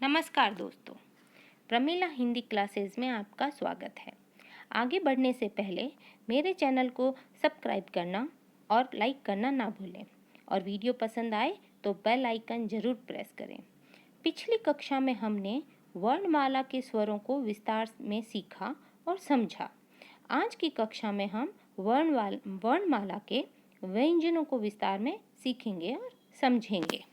नमस्कार दोस्तों, प्रमीला हिंदी क्लासेस में आपका स्वागत है। आगे बढ़ने से पहले मेरे चैनल को सब्सक्राइब करना और लाइक करना ना भूलें और वीडियो पसंद आए तो बेल आइकन ज़रूर प्रेस करें। पिछली कक्षा में हमने वर्णमाला के स्वरों को विस्तार में सीखा और समझा। आज की कक्षा में हम वर्णमाला के व्यंजनों को विस्तार में सीखेंगे और समझेंगे।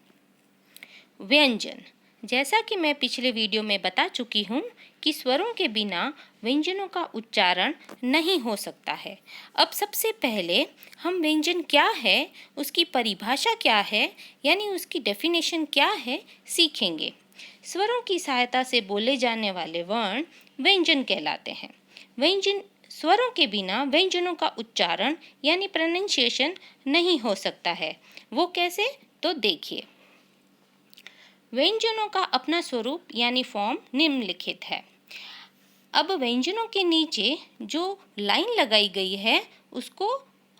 व्यंजन, जैसा कि मैं पिछले वीडियो में बता चुकी हूँ कि स्वरों के बिना व्यंजनों का उच्चारण नहीं हो सकता है। अब सबसे पहले हम व्यंजन क्या है, उसकी परिभाषा क्या है, यानी उसकी डेफिनेशन क्या है, सीखेंगे। स्वरों की सहायता से बोले जाने वाले वर्ण व्यंजन कहलाते हैं। व्यंजन स्वरों के बिना व्यंजनों का उच्चारण यानी प्रोनाउंसिएशन नहीं हो सकता है। वो कैसे, तो देखिए। व्यंजनों का अपना स्वरूप यानी फॉर्म निम्नलिखित है। अब व्यंजनों के नीचे जो लाइन लगाई गई है उसको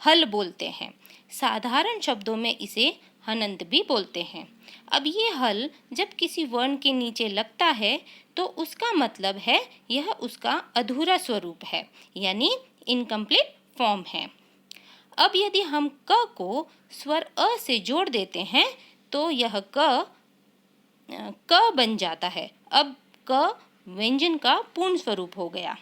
हल बोलते हैं। साधारण शब्दों में इसे हनंत भी बोलते हैं। अब ये हल जब किसी वर्ण के नीचे लगता है तो उसका मतलब है यह उसका अधूरा स्वरूप है, यानी इनकम्प्लीट फॉर्म है। अब यदि हम क को स्वर अ से जोड़ देते हैं तो यह क बन जाता है। अब क व्यंजन का पूर्ण स्वरूप हो गया।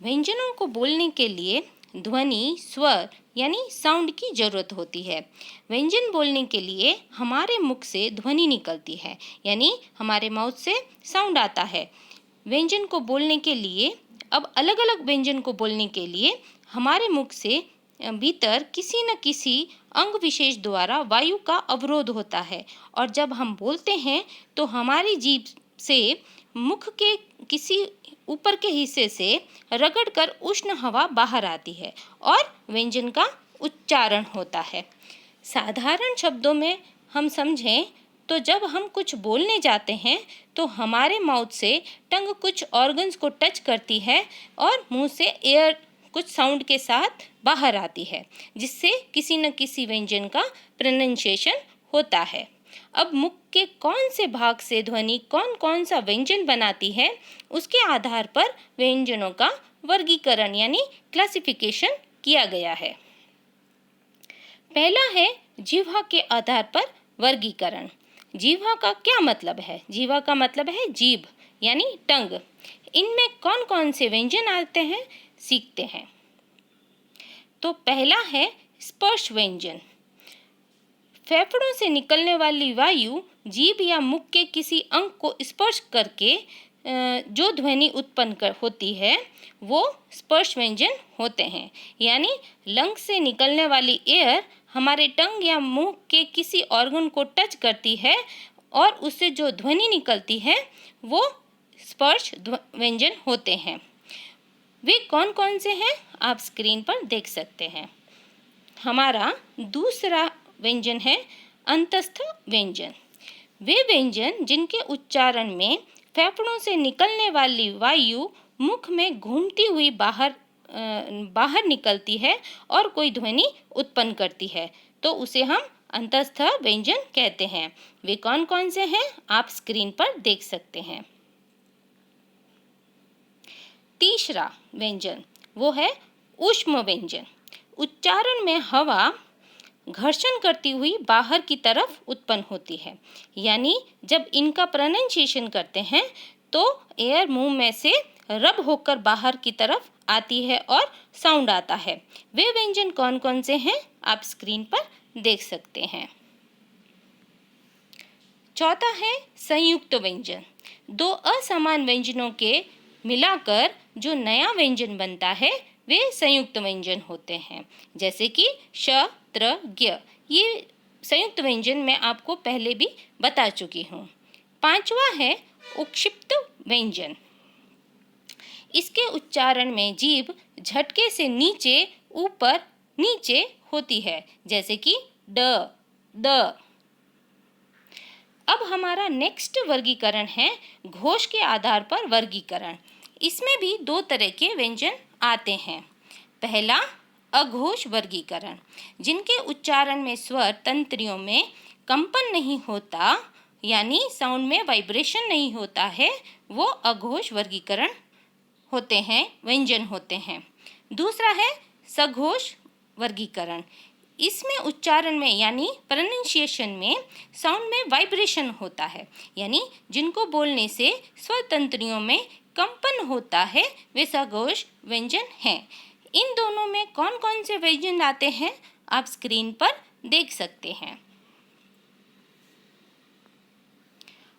व्यंजनों को बोलने के लिए ध्वनि, स्वर यानी साउंड की जरूरत होती है। व्यंजन बोलने के लिए हमारे मुख से ध्वनि निकलती है, यानी हमारे माउथ से साउंड आता है। व्यंजन को बोलने के लिए अब अलग अलग व्यंजन को बोलने के लिए हमारे मुख से भीतर किसी न किसी अंग विशेष द्वारा वायु का अवरोध होता है और जब हम बोलते हैं तो हमारी जीभ से मुख के किसी ऊपर के हिस्से से रगड़कर उष्ण हवा बाहर आती है और व्यंजन का उच्चारण होता है। साधारण शब्दों में हम समझें तो जब हम कुछ बोलने जाते हैं तो हमारे माउथ से टंग कुछ ऑर्गन्स को टच करती है और मुंह से एयर कुछ साउंड के साथ बाहर आती है, जिससे किसी न किसी व्यंजन का प्रोनाउंसिएशन होता है। अब मुख के कौन से भाग से ध्वनि कौन कौन सा व्यंजन बनाती है, उसके आधार पर व्यंजनों का वर्गीकरण यानी क्लासिफिकेशन किया गया है। पहला है जिह्वा के आधार पर वर्गीकरण। जिह्वा का क्या मतलब है? जिह्वा का मतलब है जीभ यानी टंग। इनमें कौन कौन से व्यंजन आते हैं, सीखते हैं। तो पहला है स्पर्श व्यंजन। फेफड़ों से निकलने वाली वायु जीभ या मुख के किसी अंग को स्पर्श करके जो ध्वनि उत्पन्न होती है वो स्पर्श व्यंजन होते हैं। यानी लंग से निकलने वाली एयर हमारे टंग या मुंह के किसी ऑर्गन को टच करती है और उससे जो ध्वनि निकलती है वो स्पर्श व्यंजन होते हैं। वे कौन कौन से हैं, आप स्क्रीन पर देख सकते हैं। हमारा दूसरा व्यंजन है अंतस्थ व्यंजन। वे व्यंजन जिनके उच्चारण में फेफड़ों से निकलने वाली वायु मुख में घूमती हुई बाहर निकलती है और कोई ध्वनि उत्पन्न करती है, तो उसे हम अंतस्थ व्यंजन कहते हैं। वे कौन कौन से हैं, आप स्क्रीन पर देख सकते हैं। तीसरा व्यंजन वो है ऊष्म व्यंजन। उच्चारण में हवा घर्षण करती हुई बाहर की तरफ उत्पन्न होती है, यानी जब इनका प्रोनाउंसिएशन करते हैं तो एयर मुंह में से रब होकर बाहर की तरफ आती है और साउंड आता है। वे व्यंजन कौन कौन से हैं, आप स्क्रीन पर देख सकते हैं। चौथा है संयुक्त व्यंजन। दो असमान व्यंजनों के मिलाकर जो नया व्यंजन बनता है वे संयुक्त व्यंजन होते हैं, जैसे कि श, त्र, ज्ञ। ये संयुक्त व्यंजन मैं आपको पहले भी बता चुकी हूँ। पांचवा है उक्षिप्त व्यंजन। इसके उच्चारण में जीभ झटके से नीचे ऊपर नीचे होती है, जैसे कि ड, द। अब हमारा नेक्स्ट वर्गीकरण है घोष के आधार पर वर्गीकरण। इसमें भी दो तरह के व्यंजन आते हैं। पहला अघोष वर्गीकरण, जिनके उच्चारण में स्वर तंत्रियों में कंपन नहीं होता, यानी साउंड में वाइब्रेशन नहीं होता है, वो अघोष वर्गीकरण होते हैं, व्यंजन होते हैं। दूसरा है सघोष वर्गीकरण। इसमें उच्चारण में यानी प्रोनाउंसिएशन में साउंड में वाइब्रेशन होता है, यानी जिनको बोलने से स्वतंत्रियों में कंपन होता है वे सघोष व्यंजन हैं। इन दोनों में कौन कौन से व्यंजन आते हैं आप स्क्रीन पर देख सकते हैं।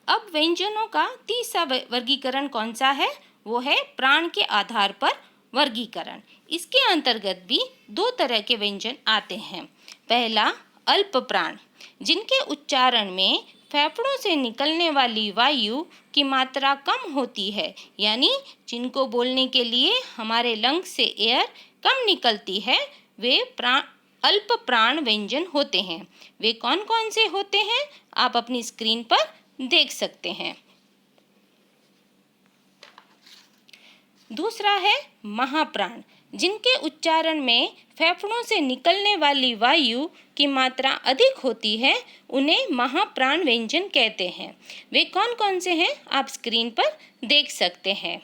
अब व्यंजनों का तीसरा वर्गीकरण कौन सा है? वो है प्राण के आधार पर वर्गीकरण। इसके अंतर्गत भी दो तरह के व्यंजन आते हैं। पहला अल्प प्राण, जिनके उच्चारण में फेफड़ों से निकलने वाली वायु की मात्रा कम होती है, यानी जिनको बोलने के लिए हमारे लंग्स से एयर कम निकलती है, वे अल्प प्राण व्यंजन होते हैं। वे कौन कौन से होते हैं आप अपनी स्क्रीन पर देख सकते हैं। दूसरा है महाप्राण, जिनके उच्चारण में फेफड़ों से निकलने वाली वायु की मात्रा अधिक होती है, उन्हें महाप्राण व्यंजन कहते हैं। वे कौन कौन से हैं आप स्क्रीन पर देख सकते हैं।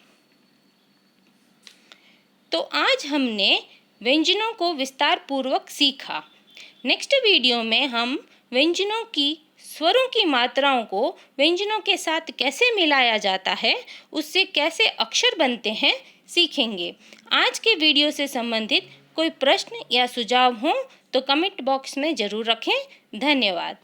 तो आज हमने व्यंजनों को विस्तार पूर्वक सीखा। नेक्स्ट वीडियो में हम व्यंजनों की स्वरों की मात्राओं को व्यंजनों के साथ कैसे मिलाया जाता है, उससे कैसे अक्षर बनते हैं सीखेंगे। आज के वीडियो से संबंधित कोई प्रश्न या सुझाव हो तो कमेंट बॉक्स में ज़रूर रखें। धन्यवाद।